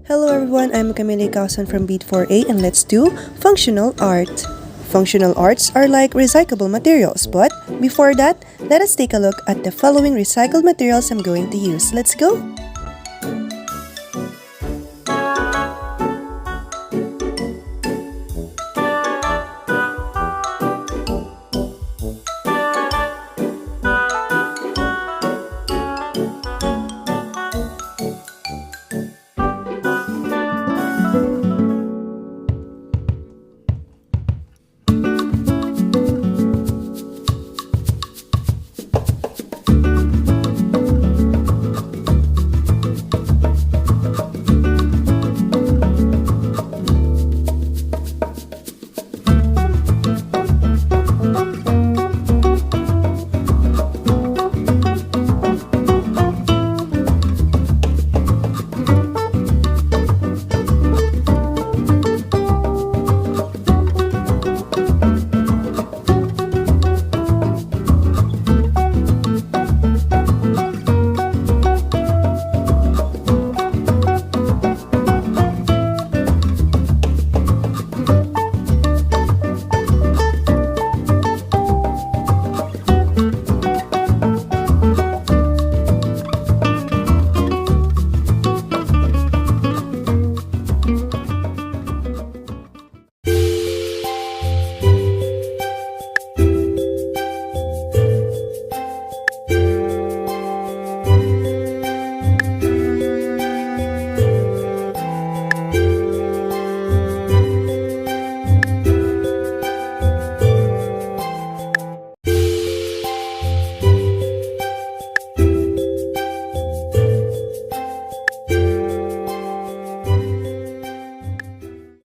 Hello everyone, I'm Camille Causan from Beat 4A and let's do functional art. Functional arts are like recyclable materials, but before that, let us take a look at the following recycled materials I'm going to use. Let's go!